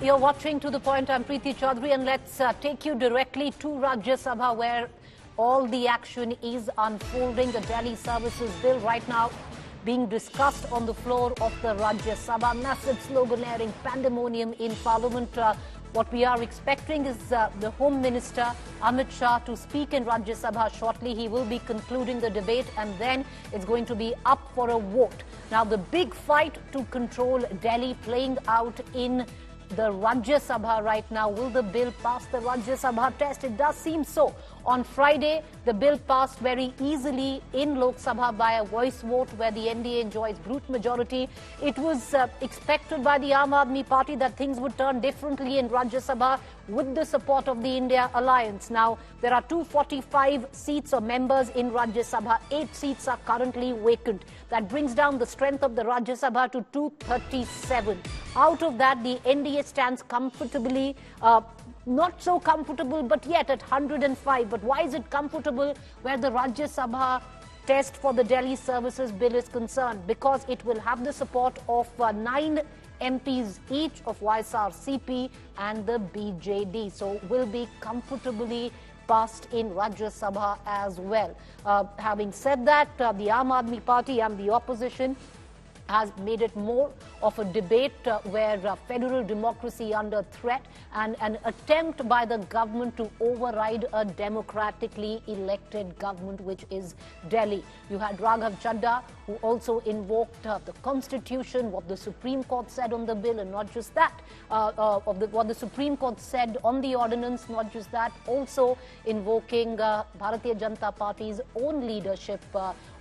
You're watching To The Point. I'm Preeti Chaudhary, and let's take you directly to Rajya Sabha, where all the action is unfolding. The Delhi Services Bill right now being discussed on the floor of the Rajya Sabha. Massive sloganeering, pandemonium in Parliament. What we are expecting is the Home Minister Amit Shah to speak in Rajya Sabha shortly. He will be concluding the debate, and then it's going to be up for a vote. Now, the big fight to control Delhi playing out in the Rajya Sabha right now. Will the bill pass the Rajya Sabha test? It does seem so. On Friday, the bill passed very easily in Lok Sabha by a voice vote where the NDA enjoys brute majority. It was expected by the Aam Aadmi Party that things would turn differently in Rajya Sabha with the support of the India Alliance. Now, there are 245 seats or members in Rajya Sabha. 8 seats are currently vacant. That brings down the strength of the Rajya Sabha to 237. Out of that, the NDA stands comfortably, not so comfortable, but yet at 105. But why is it comfortable where the Rajya Sabha test for the Delhi Services Bill is concerned? Because it will have the support of 9 MPs each of YSRCP and the BJD. So will be comfortably passed in Rajya Sabha as well. Having said that, the Aam Aadmi Party and the opposition has made it more of a debate where federal democracy under threat and an attempt by the government to override a democratically elected government, which is Delhi. You had Raghav Chadha, who also invoked the Constitution, what the Supreme Court said on the bill, and not just that, what the Supreme Court said on the ordinance, not just that, also invoking Bharatiya Janata Party's own leadership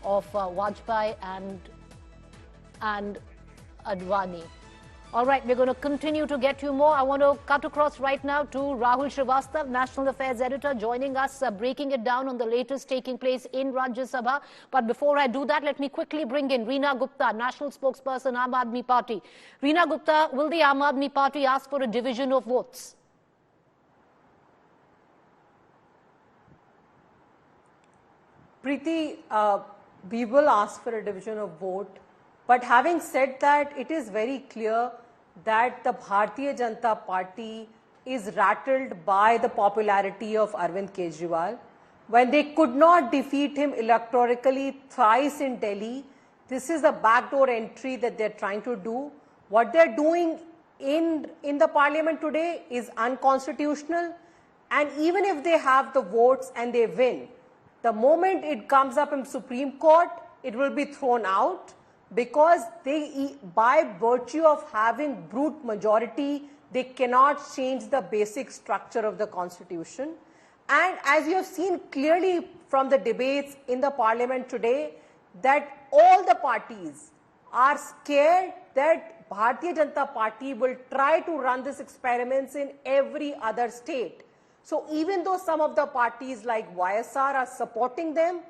of Vajpayee and Advani. All right, we're going to continue to get you more. I want to cut across right now to Rahul Srivastava, National Affairs Editor, joining us, breaking it down on the latest taking place in Rajya Sabha. But before I do that, let me quickly bring in Reena Gupta, National Spokesperson, Aam Aadmi Party. Reena Gupta, will the Aam Aadmi Party ask for a division of votes? Preeti, we will ask for a division of vote. But having said that, it is very clear that the Bharatiya Janata Party is rattled by the popularity of Arvind Kejriwal. When they could not defeat him electorally thrice in Delhi, this is a backdoor entry that they're trying to do. What they're doing in the parliament today is unconstitutional. And even if they have the votes and they win, the moment it comes up in Supreme Court, it will be thrown out. Because they, by virtue of having brute majority, they cannot change the basic structure of the Constitution. And as you have seen clearly from the debates in the parliament today, that all the parties are scared that Bharatiya Janata Party will try to run these experiments in every other state. So even though some of the parties like YSR are supporting them,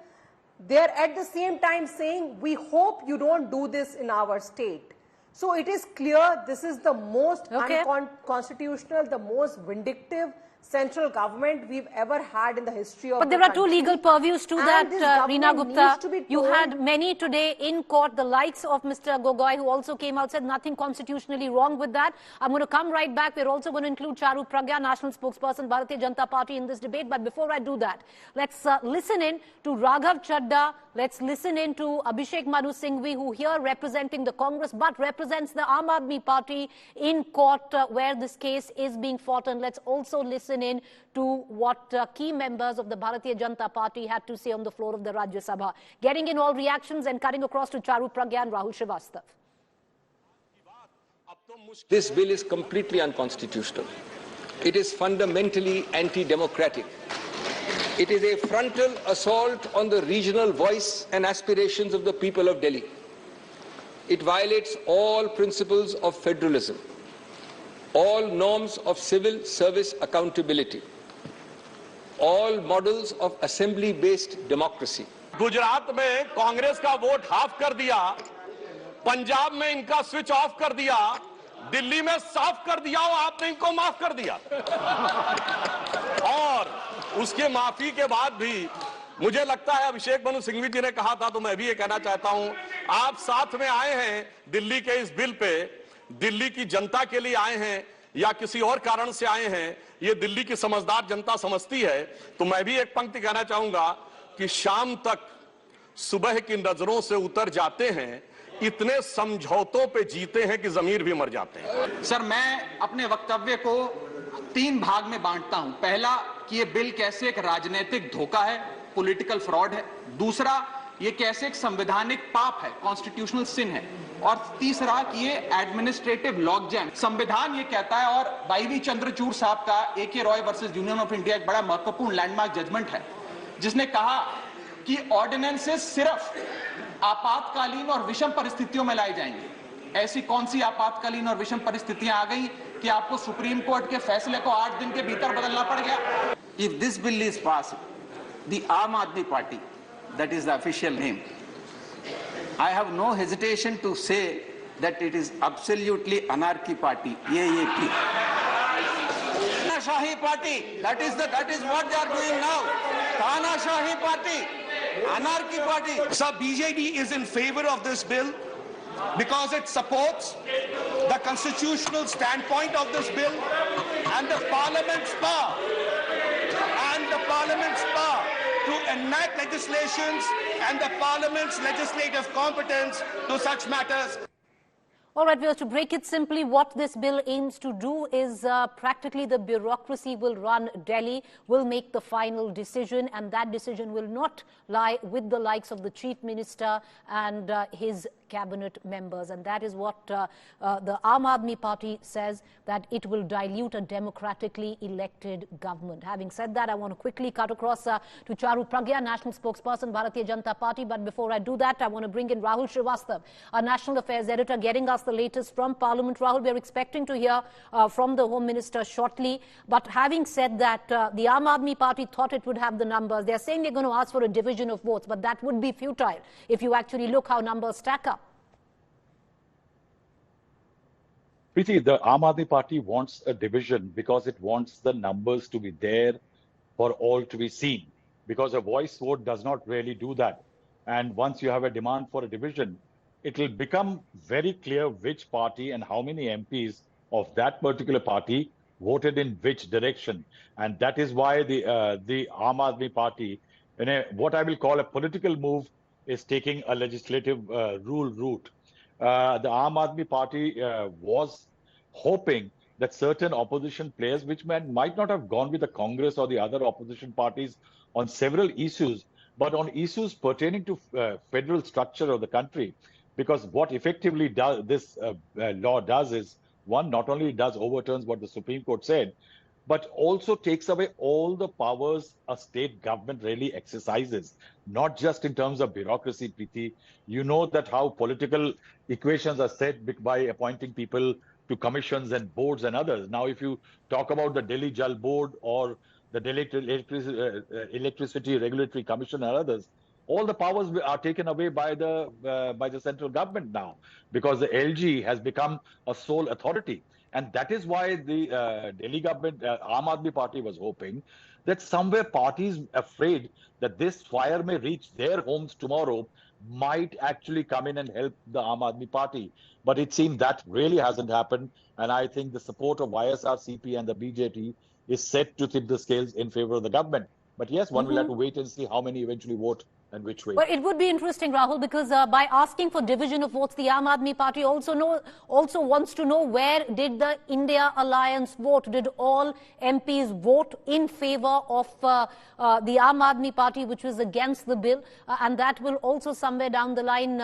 they're at the same time saying, we hope you don't do this in our state. So it is clear this is the most unconstitutional, the most vindictive central government we've ever had in the history of the country. But there are two legal purviews to that, Reena Gupta. You had many today in court, the likes of Mr. Gogoi, who also came out, said nothing constitutionally wrong with that. I'm going to come right back. We're also going to include Charu Pragya, National Spokesperson, Bharatiya Janata Party, in this debate. But before I do that, let's listen in to Raghav Chadha. Let's listen in to Abhishek Manu Singhvi, who here representing the Congress, but represents the Aam Aadmi Party in court where this case is being fought. And let's also listen in to what key members of the Bharatiya Janata Party had to say on the floor of the Rajya Sabha. Getting in all reactions and cutting across to Charu Pragya and Rahul Srivastava. This bill is completely unconstitutional. It is fundamentally anti-democratic. It is a frontal assault on the regional voice and aspirations of the people of Delhi. It violates all principles of federalism, all norms of civil service accountability, all models of assembly-based democracy. Gujarat में कांग्रेस का vote half कर दिया, पंजाब में इनका switch off कर दिया, दिल्ली में साफ कर दिया और आपने इनको माफ कर दिया। और उसके माफी के बाद भी मुझे लगता है अभिषेक मनु सिंघवी जी ने कहा था, तो मैं भी ये कहना चाहता हूं, आप साथ में आए हैं दिल्ली के इस बिल पे, दिल्ली की जनता के लिए आए हैं, या किसी और कारण से आए हैं, ये दिल्ली की समझदार जनता समझती है। तो मैं भी एक पंक्ति कहना चाहूंगा कि शाम तक सुबह की नजरों से उतर जाते हैं, इतने समझौतों पे जीते हैं कि जमीर भी मर जाते हैं। सर, मैं अपने वक्तव्य को 3 भाग में बांटता हूं। पहला कि ये बिल कैसे एक राजनीतिक धोखा है, पॉलिटिकल फ्रॉड है। दूसरा, ये कैसे एक संवैधानिक पाप है, कॉन्स्टिट्यूशनल सिन है। और तीसरा कि ये एडमिनिस्ट्रेटिव लॉकजैम। संविधान ये कहता है, और वाईवी चंद्रचूड़ साहब का AK Roy versus union of India एक बड़ा महत्वपूर्ण लैंडमार्क जजमेंट है, जिसने कहा कि ऑर्डिनेंसेस सिर्फ आपातकालीन और विषम परिस्थितियों में लाए जाएंगे। ऐसी कौन सी आपातकालीन और विषम परिस्थितियां आ गई कि आपको सुप्रीम कोर्ट के फैसले को 8 दिन के भीतर बदलना पड़ गया? If this bill is passed, the Aam Aadmi Party, that is the official name, I have no hesitation to say that it is absolutely anarchy party. AAP. Tanashahi party. That is what they are doing now. Tanashahi party. Anarchy party. So BJD is in favor of this bill because it supports the constitutional standpoint of this bill and the Parliament's power to enact legislations and the Parliament's legislative competence to such matters. All right, viewers, to break it simply, what this bill aims to do is practically the bureaucracy will run Delhi, will make the final decision, and that decision will not lie with the likes of the Chief Minister and his cabinet members. And that is what the Aam Aadmi Party says, that it will dilute a democratically elected government. Having said that, I want to quickly cut across to Charu Pragya, National Spokesperson, Bharatiya Janata Party. But before I do that, I want to bring in Rahul Srivastava, our National Affairs Editor, getting us the latest from Parliament. Rahul, we are expecting to hear from the Home Minister shortly. But having said that, the Aam Aadmi Party thought it would have the numbers. They are saying they're going to ask for a division of votes, but that would be futile if you actually look how numbers stack up. Preeti, the Aam Aadmi Party wants a division because it wants the numbers to be there for all to be seen. Because a voice vote does not really do that. And once you have a demand for a division, it will become very clear which party and how many MPs of that particular party voted in which direction. And that is why the Aam Aadmi Party, in what I will call a political move, is taking a legislative rule route. The Aam Aadmi Party was hoping that certain opposition players, which might not have gone with the Congress or the other opposition parties on several issues, but on issues pertaining to federal structure of the country. Because what effectively this law does is, one, not only does overturns what the Supreme Court said, but also takes away all the powers a state government really exercises, not just in terms of bureaucracy, Preeti. You know that how political equations are set by appointing people to commissions and boards and others. Now, if you talk about the Delhi Jal Board or the Delhi Electricity Regulatory Commission and others, all the powers are taken away by the central government now, because the LG has become a sole authority. And that is why the Delhi government, Aam Aadmi Party, was hoping that somewhere parties afraid that this fire may reach their homes tomorrow might actually come in and help the Aam Aadmi Party. But it seems that really hasn't happened. And I think the support of YSRCP and the BJP is set to tip the scales in favor of the government. But yes, one will have to wait and see how many eventually vote and which way. But it would be interesting, Rahul, because by asking for division of votes, the Aam Aadmi Party also wants to know where did the India Alliance vote? Did all MPs vote in favor of the Aam Aadmi Party, which was against the bill? And that will also somewhere down the line,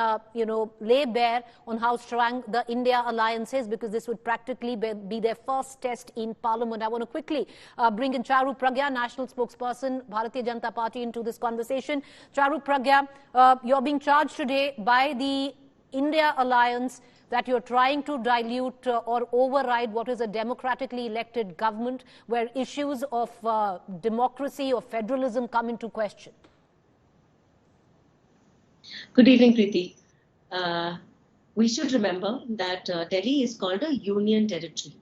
lay bare on how strong the India Alliance is, because this would practically be their first test in Parliament. I want to quickly bring in Charu Pragya, National Spokesperson, Bharatiya Janata Party, into this conversation. Charu Pragya, you're being charged today by the India Alliance that you're trying to dilute or override what is a democratically elected government, where issues of democracy or federalism come into question. Good evening, Preeti. We should remember that Delhi is called a union territory.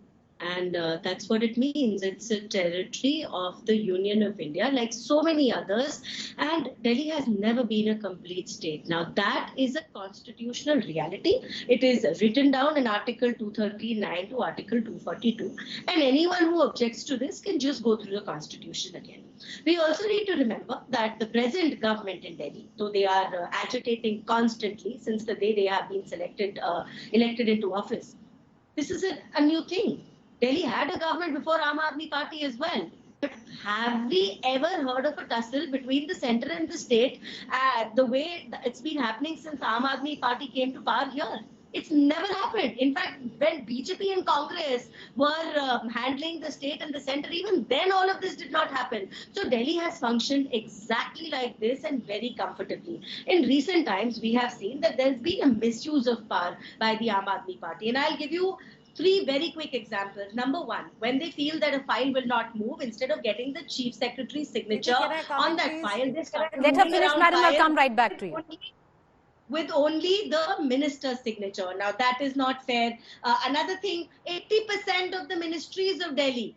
And that's what it means. It's a territory of the Union of India, like so many others. And Delhi has never been a complete state. Now, that is a constitutional reality. It is written down in Article 239 to Article 242. And anyone who objects to this can just go through the Constitution again. We also need to remember that the present government in Delhi, though they are agitating constantly since the day they have been elected into office, this is a new thing. Delhi had a government before Aam Aadmi Party as well. But have we ever heard of a tussle between the centre and the state the way it's been happening since Aam Aadmi Party came to power here? It's never happened. In fact, when BJP and Congress were handling the state and the centre, even then all of this did not happen. So Delhi has functioned exactly like this and very comfortably. In recent times, we have seen that there's been a misuse of power by the Aam Aadmi Party. And I'll give you 3 very quick examples. Number 1, when they feel that a file will not move, instead of getting the chief secretary's signature on that file, they start let her finish, madam. I'll come right back to you. With only the minister's signature. Now, that is not fair. Another thing, 80% of the ministries of Delhi,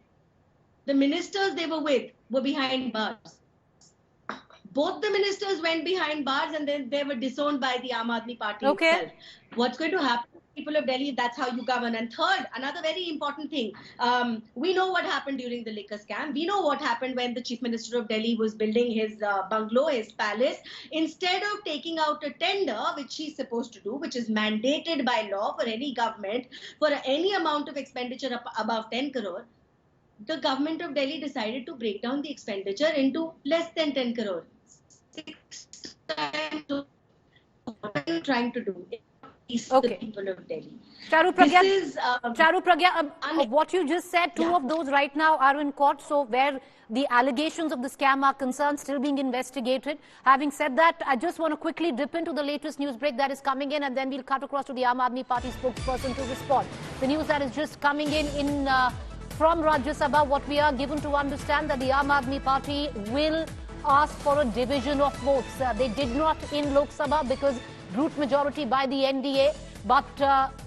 the ministers they were with, were behind bars. Both the ministers went behind bars and then they were disowned by the Aam Aadmi Party itself. What's going to happen to people of Delhi? That's how you govern. And third, another very important thing, we know what happened during the liquor scam. We know what happened when the Chief Minister of Delhi was building his bungalow, his palace. Instead of taking out a tender, which he's supposed to do, which is mandated by law for any government, for any amount of expenditure above 10 crore, the government of Delhi decided to break down the expenditure into less than 10 crore. 6 times. What are you trying to do? The people of Delhi. Charu Pragya, what you just said, 2 of those right now are in court. So where the allegations of the scam are concerned, still being investigated. Having said that, I just want to quickly dip into the latest news break that is coming in, and then we'll cut across to the Aam Aadmi Party spokesperson to respond. The news that is just coming in from Rajya Sabha, what we are given to understand that the Aam Aadmi Party will ask for a division of votes. They did not in Lok Sabha because brute majority by the NDA, but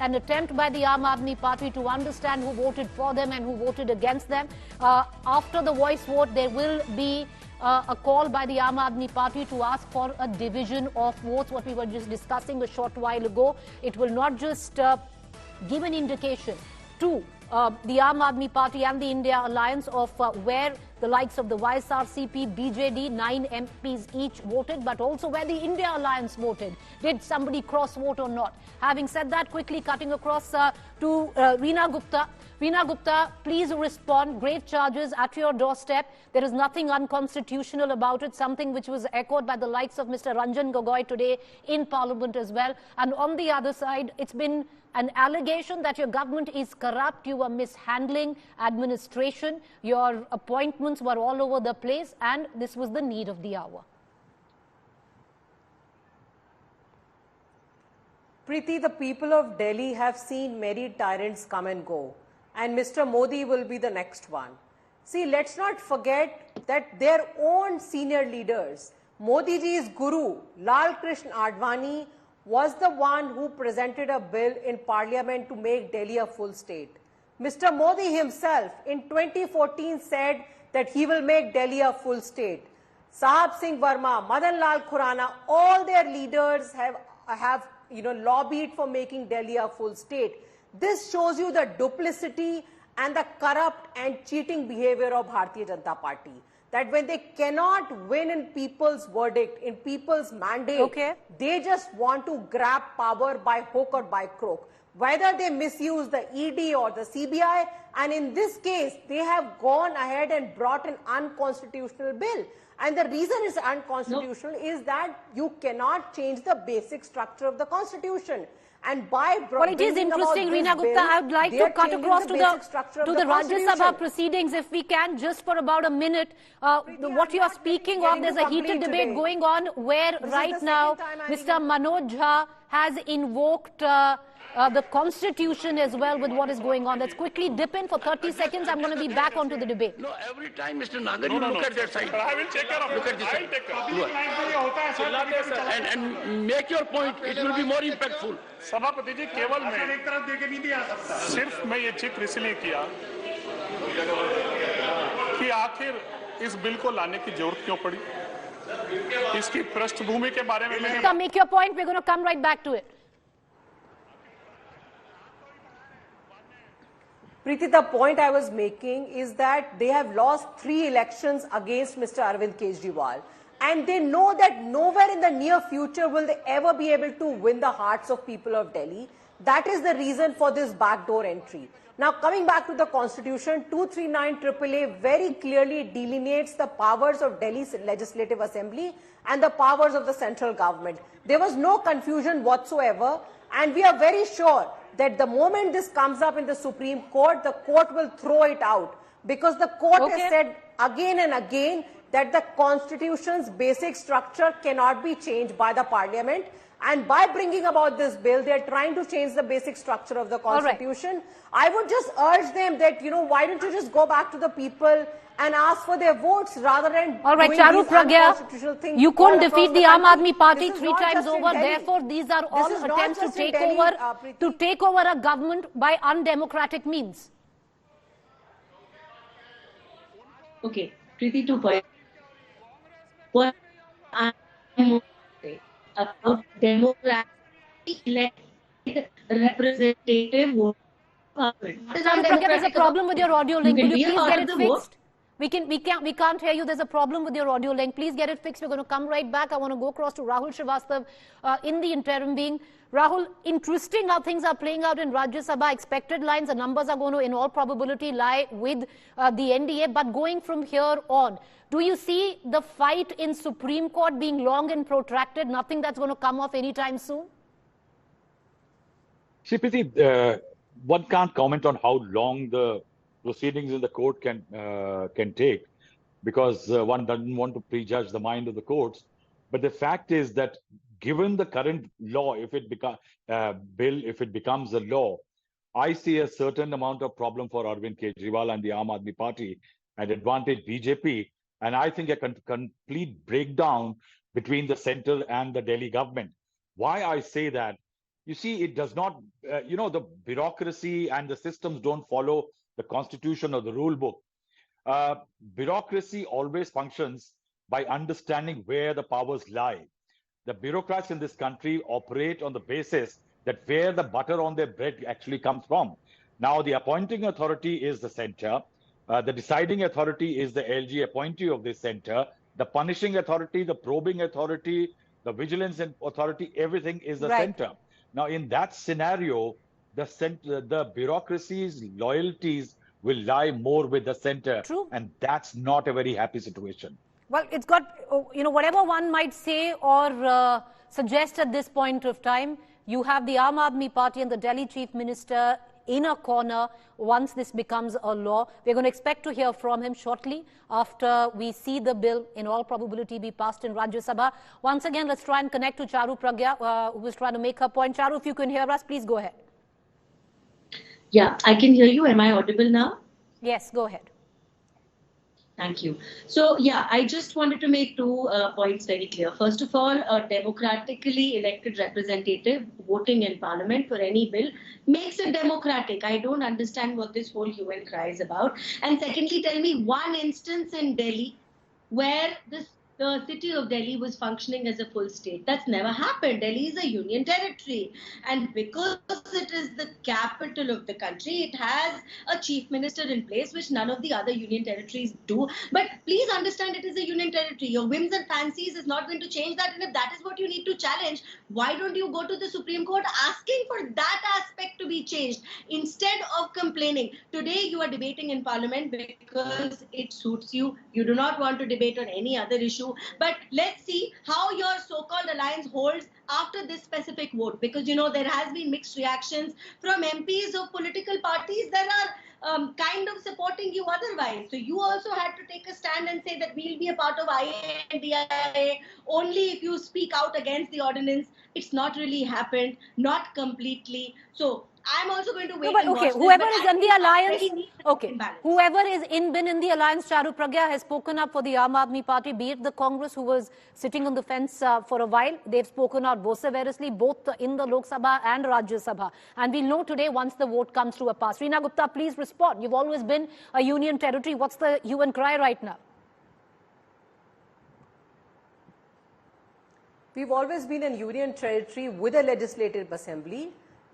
an attempt by the Aam Aadmi Party to understand who voted for them and who voted against them. After the voice vote, there will be a call by the Aam Aadmi Party to ask for a division of votes, what we were just discussing a short while ago. It will not just give an indication to the Aam Aadmi Party and the India Alliance of where the likes of the YSRCP, BJD, 9 MPs each voted, but also where the India Alliance voted. Did somebody cross vote or not? Having said that, quickly cutting across to Reena Gupta. Reena Gupta, please respond. Grave charges at your doorstep. There is nothing unconstitutional about it, something which was echoed by the likes of Mr. Ranjan Gogoi today in Parliament as well. And on the other side, it's been an allegation that your government is corrupt, you were mishandling administration, your appointments were all over the place, and this was the need of the hour. Preeti, the people of Delhi have seen many tyrants come and go, and Mr. Modi will be the next one. See, let's not forget that their own senior leaders, Modi ji's guru, Lal Krishna Advani, was the one who presented a bill in Parliament to make Delhi a full state. Mr. Modi himself in 2014 said that he will make Delhi a full state. Sahab Singh Verma, Madan Lal Khurana, all their leaders have lobbied for making Delhi a full state. This shows you the duplicity and the corrupt and cheating behavior of Bharatiya Janata Party. That when they cannot win in people's verdict, in people's mandate, they just want to grab power by hook or by crook. Whether they misuse the ED or the CBI, and in this case, they have gone ahead and brought an unconstitutional bill. And the reason it's unconstitutional is that you cannot change the basic structure of the Constitution. And by well, it is interesting, Reena Gupta. I would like to cut across to the Rajya Sabha proceedings, if we can, just for about a minute. What you are speaking of, there's a heated debate going on where right now Mr. Manoj Jha has invoked the constitution as well with what is going on. Let's quickly dip in for 30 seconds. I'm going to be back onto the debate. No, every time, Mr. Nagar, you look at that side. I will take care of it. Look at this I will take care of it. and make your point. It will be more impactful. सभापति जी केवल मैं सिर्फ मैं ये जिक्र इसलिए किया कि आखिर इस बिल को लाने की जरूरत क्यों पड़ी, इसकी पृष्ठभूमि के बारे में मैंने Make your point. We're going to come right back to it. Preeti, the point I was making is that they have lost 3 elections against Mr. Arvind Kejriwal. And they know that nowhere in the near future will they ever be able to win the hearts of people of Delhi. That is the reason for this backdoor entry. Now, coming back to the constitution, 239 AAA very clearly delineates the powers of Delhi's Legislative Assembly and the powers of the central government. There was no confusion whatsoever, and we are very sure that the moment this comes up in the Supreme Court, the court will throw it out, because the court has said again and again that the constitution's basic structure cannot be changed by the parliament. And by bringing about this bill, they are trying to change the basic structure of the constitution. I would just urge them that, why don't you just go back to the people and ask for their votes rather than doing Charu these Pragya, unconstitutional things. you couldn't defeat the Aam Aadmi Party This is 3 not times just in over. Delhi. Therefore, these are all This is not attempts to just in take Delhi, over Preeti. a government by undemocratic means. Okay, Preeti, 2 points. What I am saying about democratic elected representative vote. Charu Pragya, there's a problem with your audio link. Will you please get it vote? fixed? We can't hear you. There's a problem with your audio link. Please get it fixed. We're going to come right back. I want to go across to Rahul Srivastav in the interim being. Rahul, interesting how things are playing out in Rajya Sabha. Expected lines, the numbers are going to, in all probability, lie with the NDA. But going from here on, do you see the fight in Supreme Court being long and protracted? Nothing that's going to come off anytime soon? Preeti, one can't comment on how long the proceedings in the court can take, because one doesn't want to prejudge the mind of the courts. But the fact is that given the current law, if it becomes a law, I see a certain amount of problem for Arvind Kejriwal and the Aam Aadmi Party and advantage BJP. And I think a complete breakdown between the center and the Delhi government. Why I say that? You see, it does not, the bureaucracy and the systems don't follow the constitution or the rule book. Bureaucracy always functions by understanding where the powers lie. The bureaucrats in this country operate on the basis that where the butter on their bread actually comes from. Now, the appointing authority is the center. The deciding authority is the LG appointee of this center. The punishing authority, the probing authority, the vigilance authority, everything is the center. Now, in that scenario, the bureaucracy's loyalties will lie more with the center. True. And that's not a very happy situation. Well, it's got, whatever one might say or suggest at this point of time, you have the Aam Aadmi Party and the Delhi Chief Minister in a corner once this becomes a law. We're going to expect to hear from him shortly after we see the bill in all probability be passed in Rajya Sabha. Once again, let's try and connect to Charu Pragya, who was trying to make her point. Charu, if you can hear us, please go ahead. Yeah, I can hear you. Am I audible now? Yes, go ahead. Thank you. So, yeah, I just wanted to make 2 points very clear. First of all, a democratically elected representative voting in parliament for any bill makes it democratic. I don't understand what this whole hue and cry is about. And secondly, tell me one instance in Delhi where the city of Delhi was functioning as a full state. That's never happened. Delhi is a union territory. And because it is the capital of the country, it has a chief minister in place, which none of the other union territories do. But please understand, it is a union territory. Your whims and fancies is not going to change that. And if that is what you need to challenge, why don't you go to the Supreme Court asking for that aspect to be changed instead of complaining? Today, you are debating in parliament because it suits you. You do not want to debate on any other issue. But let's see how your so-called alliance holds after this specific vote. Because, there has been mixed reactions from MPs of political parties that kind of supporting you otherwise. So you also had to take a stand and say that we'll be a part of INDIA only if you speak out against the ordinance. It's not really happened, not completely. So I'm also going to wait and watch whoever this, is in the alliance, imbalance. whoever is been in the alliance, Charu Pragya has spoken up for the Aam Aadmi Party, be it the Congress who was sitting on the fence for a while. They've spoken out vociferously, both in the Lok Sabha and Rajya Sabha. And we'll know today once the vote comes through a pass. Reena Gupta, please respond. You've always been a union territory. What's the hue and cry right now? We've always been in union territory with a legislative assembly.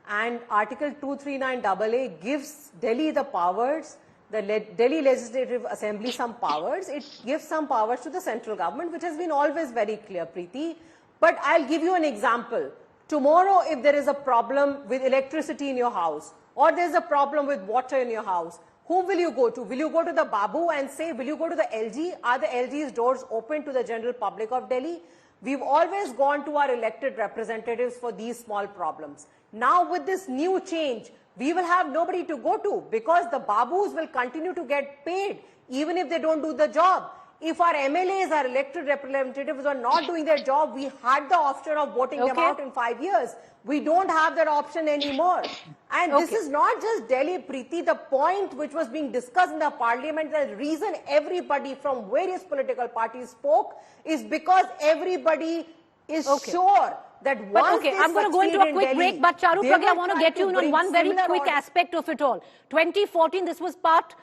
And Article 239AA gives Delhi the powers, the Delhi Legislative Assembly some powers. It gives some powers to the central government, which has been always very clear, Preeti. But I'll give you an example. Tomorrow, if there is a problem with electricity in your house, or there's a problem with water in your house, whom will you go to? Will you go to the Babu and say, will you go to the LG? Are the LG's doors open to the general public of Delhi? We've always gone to our elected representatives for these small problems. Now with this new change, we will have nobody to go to because the Babus will continue to get paid even if they don't do the job. If our MLAs, our elected representatives are not doing their job, we had the option of voting them out in 5 years. We don't have that option anymore. And this is not just Delhi, Preeti. The point which was being discussed in the parliament, the reason everybody from various political parties spoke is because everybody is sure that once I'm going to go into a quick break, but Charu Pragya, I want to get you in on one very quick aspect of it all. 2014, this was part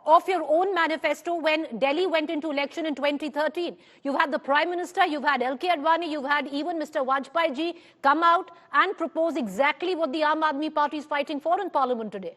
of your own manifesto when Delhi went into election in 2013. You've had the Prime Minister, you've had LK Advani, you've had even Mr. Vajpayee ji come out and propose exactly what the Aam Aadmi Party is fighting for in Parliament today.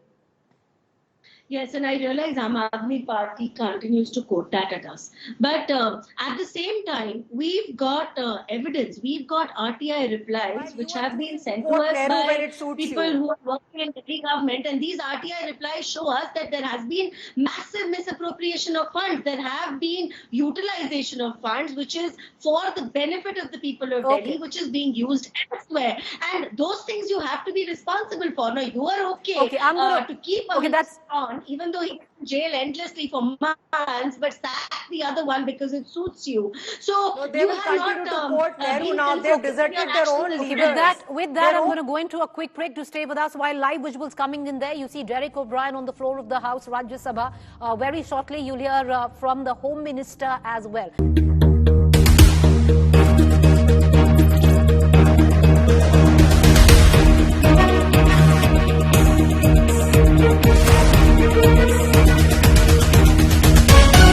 Yes, and I realize Aam Aadmi Party continues to quote that at us. But at the same time, we've got evidence. We've got RTI replies which have been sent to us by people who are working in the government. And these RTI replies show us that there has been massive misappropriation of funds. There have been utilization of funds, which is for the benefit of the people of Delhi, which is being used elsewhere. And those things you have to be responsible for. Now, you are to keep on, even though he's in jail endlessly for months, but sack the other one because it suits you. So they will continue to quote Nehru now. They've deserted their own leaders. With that, I'm going to go into a quick break to stay with us. While live visuals coming in there, you see Derek O'Brien on the floor of the House, Rajya Sabha. Very shortly, you'll hear from the Home Minister as well.